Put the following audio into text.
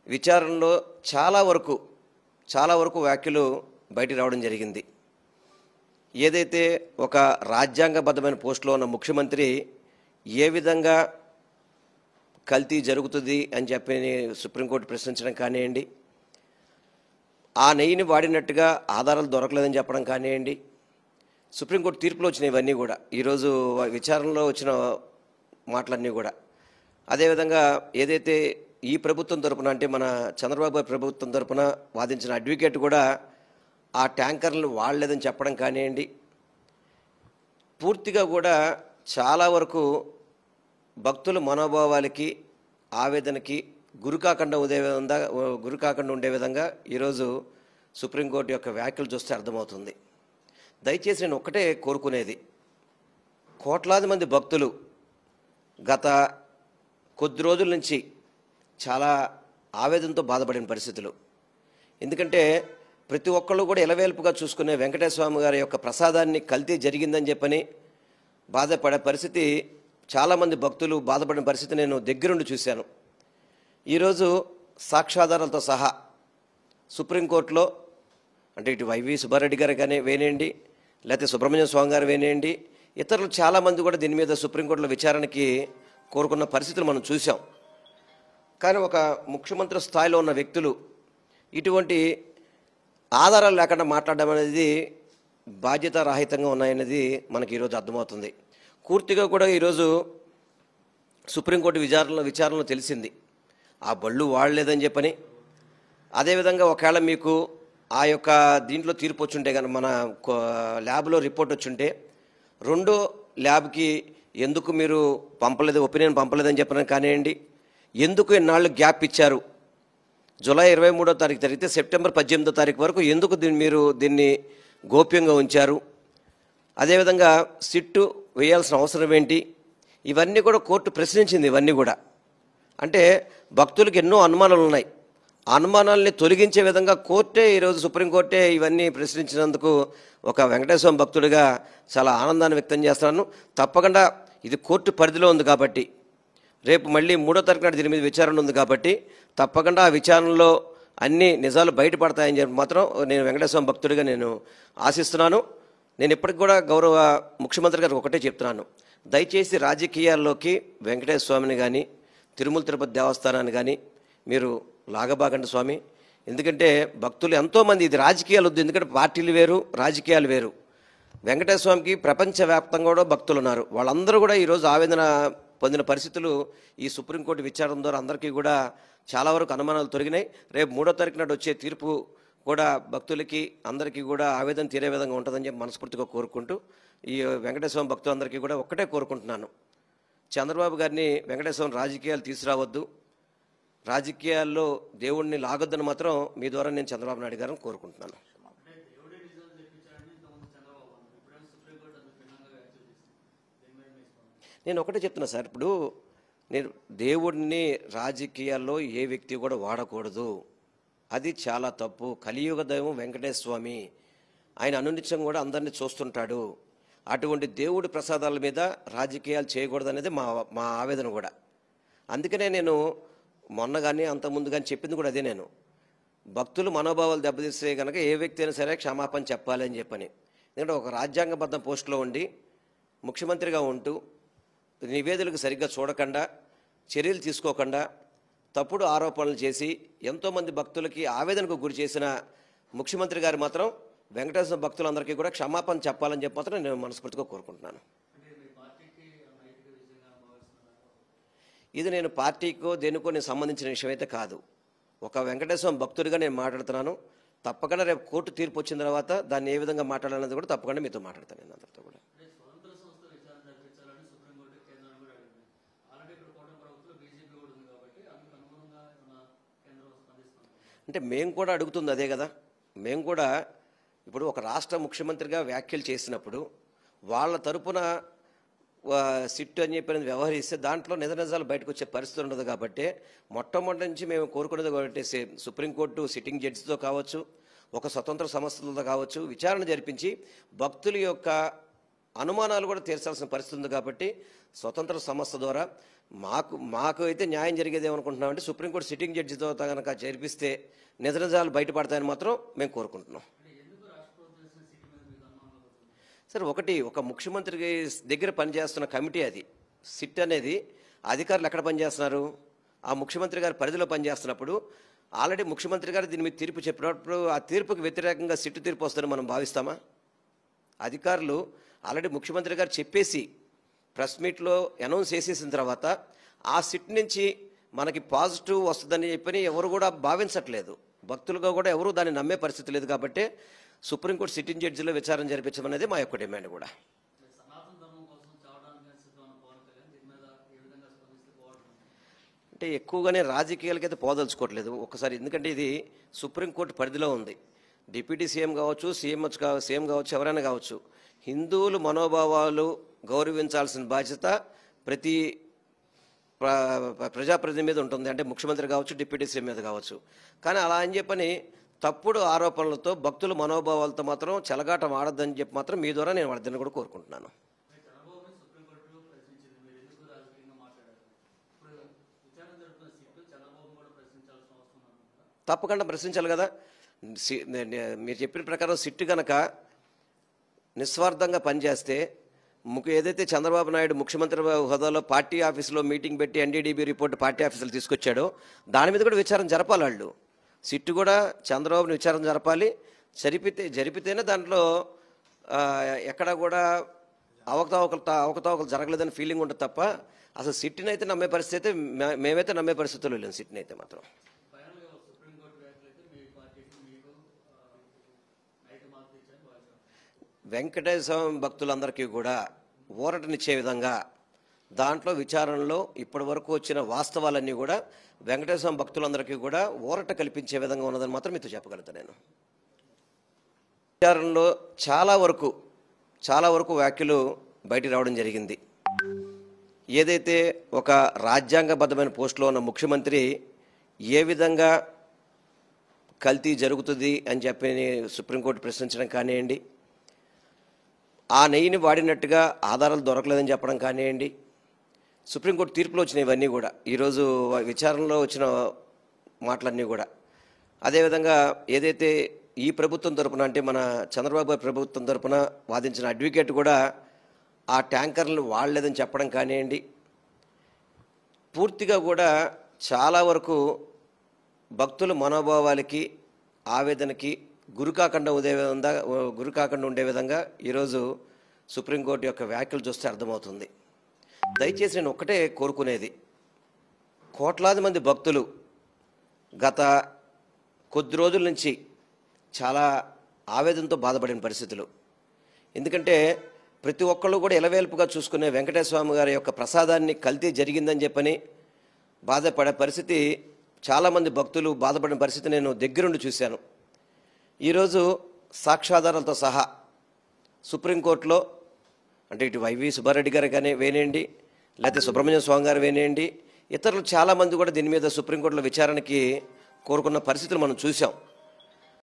విచారణలో చాలా వరకు వ్యాఖ్యలు బయటికి రావడం జరిగింది. ఏదైతే ఒక రాజ్యాంగబద్ధమైన పోస్టులో ఉన్న ముఖ్యమంత్రి ఏ విధంగా కల్తీ జరుగుతుంది అని చెప్పి సుప్రీంకోర్టు ప్రశ్నించడం కానివ్వండి, ఆ నెయ్యిని వాడినట్టుగా ఆధారాలు దొరకలేదని చెప్పడం కానివ్వండి, సుప్రీంకోర్టు తీర్పులో వచ్చిన ఇవన్నీ కూడా ఈరోజు విచారణలో వచ్చిన మాటలన్నీ కూడా, అదేవిధంగా ఏదైతే ఈ ప్రభుత్వం తరపున అంటే మన చంద్రబాబు ప్రభుత్వం తరపున వాదించిన అడ్వకేట్ కూడా ఆ ట్యాంకర్లు వాడలేదని చెప్పడం కానివ్వండి, పూర్తిగా కూడా చాలా వరకు భక్తుల మనోభావాలకి ఆవేదనకి గురికాకుండా ఉండే విధంగా ఈరోజు సుప్రీంకోర్టు యొక్క వ్యాఖ్యలు చూస్తే అర్థమవుతుంది. దయచేసి నేను ఒక్కటే కోరుకునేది, కోట్లాది మంది భక్తులు గత కొద్ది రోజుల నుంచి చాలా ఆవేదనతో బాధపడిన పరిస్థితులు. ఎందుకంటే ప్రతి ఒక్కళ్ళు కూడా ఇలవేల్పుగా చూసుకునే వెంకటేశ్వర స్వామి గారి యొక్క ప్రసాదాన్ని కల్తీ జరిగిందని చెప్పని బాధపడే పరిస్థితి, చాలామంది భక్తులు బాధపడిన పరిస్థితి నేను దగ్గరుండి చూశాను. ఈరోజు సాక్ష్యాధారాలతో సహా సుప్రీంకోర్టులో అంటే ఇటు వైవి సుబ్బారెడ్డి గారు కానీ వేనేయండి, లేకపోతే సుబ్రహ్మణ్యం స్వామి గారు వేనేయండి, ఇతరులు చాలామంది కూడా దీని మీద సుప్రీంకోర్టులో విచారణకి కోరుకున్న పరిస్థితులు మనం చూసాం. కానీ ఒక ముఖ్యమంత్రి స్థాయిలో ఉన్న వ్యక్తులు ఇటువంటి ఆధారాలు లేకుండా మాట్లాడడం అనేది బాధ్యతారాహితంగా ఉన్నాయనేది మనకి ఈరోజు అర్థమవుతుంది. పూర్తిగా కూడా ఈరోజు సుప్రీంకోర్టు విచారణలో తెలిసింది ఆ బళ్ళు వాడలేదని చెప్పని. అదేవిధంగా ఒకవేళ మీకు ఆ యొక్క దీంట్లో తీర్పు వచ్చుంటే కానీ మన ల్యాబ్లో రిపోర్ట్ వచ్చుంటే రెండో ల్యాబ్కి ఎందుకు మీరు ఒపీనియన్ పంపలేదని చెప్పడం కానివ్వండి, ఎందుకు ఇన్నాళ్ళు గ్యాప్ ఇచ్చారు, జూలై 23వ తారీఖు జరిగితే సెప్టెంబర్ 18వ తారీఖు వరకు ఎందుకు మీరు దీన్ని గోప్యంగా ఉంచారు, అదేవిధంగా సిట్టు వేయాల్సిన అవసరం ఏంటి, ఇవన్నీ కూడా కోర్టు ప్రశ్నించింది. ఇవన్నీ కూడా అంటే భక్తులకు ఎన్నో అనుమానాలు ఉన్నాయి. ఆ అనుమానాలని తొలగించే విధంగా కోర్టే ఈరోజు సుప్రీంకోర్టే ఇవన్నీ ప్రశ్నించినందుకు ఒక వెంకటేశ్వర భక్తుడిగా చాలా ఆనందాన్ని వ్యక్తం చేస్తున్నాను. తప్పకుండా ఇది కోర్టు పరిధిలో ఉంది కాబట్టి రేపు మళ్ళీ 3వ తారీఖు నాడు దీని మీద విచారణ ఉంది కాబట్టి తప్పకుండా ఆ విచారణలో అన్ని నిజాలు బయటపడతాయని చెప్పి మాత్రం నేను వెంకటేశ్వర భక్తుడిగా నేను ఆశిస్తున్నాను. నేను ఇప్పటికి కూడా గౌరవ ముఖ్యమంత్రి గారికి ఒకటే చెప్తున్నాను, దయచేసి రాజకీయాల్లోకి వెంకటేశ్వర స్వామిని కానీ తిరుమల తిరుపతి దేవస్థానాన్ని కానీ మీరు లాగబాగండి స్వామి. ఎందుకంటే భక్తులు ఎంతోమంది, ఇది రాజకీయాలు వద్దు, ఎందుకంటే పార్టీలు వేరు రాజకీయాలు వేరు. వెంకటేశ్వర స్వామికి ప్రపంచవ్యాప్తంగా కూడా భక్తులు ఉన్నారు. వాళ్ళందరూ కూడా ఈరోజు ఆవేదన పొందిన పరిస్థితులు ఈ సుప్రీంకోర్టు విచారణ ద్వారా అందరికీ కూడా చాలా వరకు అనుమానాలు తొలగినాయి. రేపు 3వ తారీఖు నాడు వచ్చే తీర్పు కూడా భక్తులకి అందరికీ కూడా ఆవేదన తీరే విధంగా ఉంటుందని చెప్పి మనస్ఫూర్తిగా కోరుకుంటూ ఈ వెంకటేశ్వర భక్తులందరికీ కూడా ఒక్కటే కోరుకుంటున్నాను, చంద్రబాబు గారిని వెంకటేశ్వరం రాజకీయాలు తీసుకురావద్దు, రాజకీయాల్లో దేవుడిని లాగొద్దని మాత్రం మీ ద్వారా నేను చంద్రబాబు నాయుడు గారిని కోరుకుంటున్నాను. నేను ఒకటే చెప్తున్నా సార్, ఇప్పుడు నేను దేవుడిని రాజకీయాల్లో ఏ వ్యక్తి కూడా వాడకూడదు, అది చాలా తప్పు. కలియుగ దైవం వెంకటేశ్వర స్వామి, ఆయన అనునిత్యం కూడా అందరినీ చూస్తుంటాడు. అటువంటి దేవుడి ప్రసాదాల మీద రాజకీయాలు చేయకూడదు అనేది మా ఆవేదన కూడా. అందుకనే నేను మొన్న కానీ అంతకుముందు కానీ చెప్పింది కూడా అదే, నేను భక్తులు మనోభావాలు దెబ్బతీస్తే కనుక ఏ వ్యక్తి అయినా సరే క్షమాపణ చెప్పాలి అని చెప్పని. ఎందుకంటే ఒక రాజ్యాంగబద్ధ పోస్టులో ఉండి ముఖ్యమంత్రిగా ఉంటూ నివేదికలకు సరిగ్గా చూడకుండా చర్యలు తీసుకోకుండా తప్పుడు ఆరోపణలు చేసి ఎంతోమంది భక్తులకి ఆవేదనకు గురి చేసిన ముఖ్యమంత్రి గారు మాత్రం వెంకటేశ్వర భక్తులందరికీ కూడా క్షమాపణ చెప్పాలని చెప్పి మాత్రం నేను మనస్ఫూర్తిగా కోరుకుంటున్నాను. ఇది నేను పార్టీకో దేనికో నేను సంబంధించిన విషయం అయితే కాదు, ఒక వెంకటేశ్వర భక్తుడిగా నేను మాట్లాడుతున్నాను. తప్పకుండా రేపు కోర్టు తీర్పు వచ్చిన తర్వాత దాన్ని ఏ విధంగా మాట్లాడాలన్నది కూడా తప్పకుండా మీతో మాట్లాడతాను. నేను అందరితో కూడా అంటే మేము కూడా అడుగుతుంది అదే కదా. మేము కూడా ఇప్పుడు ఒక రాష్ట్ర ముఖ్యమంత్రిగా వ్యాఖ్యలు చేసినప్పుడు వాళ్ళ తరపున సిట్టు అని చెప్పి వ్యవహరిస్తే దాంట్లో నిజాలు బయటకు వచ్చే పరిస్థితి ఉండదు. కాబట్టి మొట్టమొదటి నుంచి మేము కోరుకునేది కాబట్టి సుప్రీంకోర్టు సిట్టింగ్ జడ్జితో కావచ్చు, ఒక స్వతంత్ర సంస్థలతో కావచ్చు విచారణ జరిపించి భక్తుల యొక్క అనుమానాలు కూడా తీర్చాల్సిన పరిస్థితి ఉంది. కాబట్టి స్వతంత్ర సంస్థ ద్వారా మాకు అయితే న్యాయం జరిగేది ఏమనుకుంటున్నామంటే సుప్రీంకోర్టు సిట్టింగ్ జడ్జితో కనుక చేర్పిస్తే నిజాలు బయటపడతాయని మాత్రం మేము కోరుకుంటున్నాం. సరే, ఒక ముఖ్యమంత్రి దగ్గర పనిచేస్తున్న కమిటీ అది. సిట్ అనేది అధికారులు ఎక్కడ పనిచేస్తున్నారు? ఆ ముఖ్యమంత్రి గారి పరిధిలో పనిచేస్తున్నప్పుడు ఆల్రెడీ ముఖ్యమంత్రి గారు దీని మీద తీర్పు చెప్పినప్పుడు ఆ తీర్పుకి వ్యతిరేకంగా సిట్టు తీర్పు వస్తుందని మనం భావిస్తామా? అధికారులు ఆల్రెడీ ముఖ్యమంత్రి గారు చెప్పేసి ప్రెస్ మీట్లో అనౌన్స్ చేసేసిన తర్వాత ఆ సిట్ నుంచి మనకి పాజిటివ్ వస్తుందని చెప్పని ఎవరు కూడా భావించట్లేదు. భక్తులుగా కూడా ఎవరు దాన్ని నమ్మే పరిస్థితి లేదు. కాబట్టి సుప్రీంకోర్టు సిట్టింగ్ జడ్జిలో విచారణ జరిపించడం అనేది మా యొక్క డిమాండ్ కూడా. అంటే ఎక్కువగానే రాజకీయాలకైతే పోదలుచుకోవట్లేదు ఒకసారి, ఎందుకంటే ఇది సుప్రీంకోర్టు పరిధిలో ఉంది. డిప్యూటీ సీఎం కావచ్చు, సీఎం కావచ్చు, ఎవరైనా కావచ్చు, హిందువుల మనోభావాలు గౌరవించాల్సిన బాధ్యత ప్రతి ప్రజాప్రతినిధి మీద ఉంటుంది. అంటే ముఖ్యమంత్రి కావచ్చు, డిప్యూటీ సీఎం మీద కావచ్చు. కానీ అలా అని చెప్పని తప్పుడు ఆరోపణలతో భక్తుల మనోభావాలతో మాత్రం చెలగాటం ఆడద్దని చెప్పి మాత్రం మీ ద్వారా నేను వాడిని కూడా కోరుకుంటున్నాను. తప్పకుండా ప్రశ్నించాలి కదా. మీరు చెప్పిన ప్రకారం సిట్టు కనుక నిస్వార్థంగా పనిచేస్తే ఏదైతే చంద్రబాబు నాయుడు ముఖ్యమంత్రి హోదాలో పార్టీ ఆఫీసులో మీటింగ్ పెట్టి ఎన్డీడీబీ రిపోర్ట్ పార్టీ ఆఫీసులు తీసుకొచ్చాడో దాని మీద కూడా విచారణ జరపాలి. వాళ్ళు సిట్టు కూడా చంద్రబాబుని విచారణ జరపాలి. జరిపితేనే దాంట్లో ఎక్కడ కూడా అవకతవకలు జరగలేదని ఫీలింగ్ ఉంటుంది తప్ప అసలు సిట్టిని అయితే నమ్మే పరిస్థితి అయితే మేమైతే నమ్మే పరిస్థితుల్లో లేము. సిట్టిని అయితే మాత్రం వెంకటేశ్వర భక్తులందరికీ కూడా ఊరటనిచ్చే విధంగా దాంట్లో విచారణలో ఇప్పటి వరకు వచ్చిన వాస్తవాలన్నీ కూడా వెంకటేశ్వర భక్తులందరికీ కూడా ఊరట కల్పించే విధంగా ఉన్నదని మాత్రం మీతో చెప్పగలుగుతాను. నేను విచారణలో చాలా వరకు వ్యాఖ్యలు బయటికి రావడం జరిగింది. ఏదైతే ఒక రాజ్యాంగబద్ధమైన పోస్టులో ఉన్న ముఖ్యమంత్రి ఏ విధంగా కల్తీ జరుగుతుంది అని చెప్పి సుప్రీంకోర్టు ప్రశ్నించడం కానివ్వండి, ఆ నెయ్యిని వాడినట్టుగా ఆధారాలు దొరకలేదని చెప్పడం కానివ్వండి, సుప్రీంకోర్టు తీర్పులో వచ్చిన ఇవన్నీ కూడా ఈరోజు విచారణలో వచ్చిన మాటలన్నీ కూడా, అదేవిధంగా ఏదైతే ఈ ప్రభుత్వం తరపున అంటే మన చంద్రబాబు ప్రభుత్వం తరపున వాదించిన అడ్వకేట్ కూడా ఆ ట్యాంకర్లు వాడలేదని చెప్పడం కానివ్వండి, పూర్తిగా కూడా చాలా వరకు భక్తుల మనోభావాలకి ఆవేదనకి గురికాకుండా ఉండే విధంగా ఈరోజు సుప్రీంకోర్టు యొక్క వ్యాఖ్యలు చూస్తే అర్థమవుతుంది. దయచేసి నేను ఒక్కటే కోరుకునేది, కోట్లాది మంది భక్తులు గత కొద్ది రోజుల నుంచి చాలా ఆవేదనతో బాధపడిన పరిస్థితులు. ఎందుకంటే ప్రతి ఒక్కళ్ళు కూడా ఎలవేల్పుగా చూసుకునే వెంకటేశ్వర స్వామి గారి యొక్క ప్రసాదాన్ని కల్తీ జరిగిందని చెప్పని బాధపడే పరిస్థితి, చాలామంది భక్తులు బాధపడిన పరిస్థితి నేను దగ్గరుండి చూశాను. ఈరోజు సాక్ష్యాధారాలతో సహా సుప్రీంకోర్టులో అంటే ఇటు వైవి సుబ్బారెడ్డి గారు కానీ వేనేయండి, లేకపోతే సుబ్రహ్మణ్య స్వామి గారు వేనేయండి, ఇతరులు చాలామంది కూడా దీని మీద సుప్రీంకోర్టులో విచారణకి కోరుకున్న పరిస్థితులు మనం చూసాం.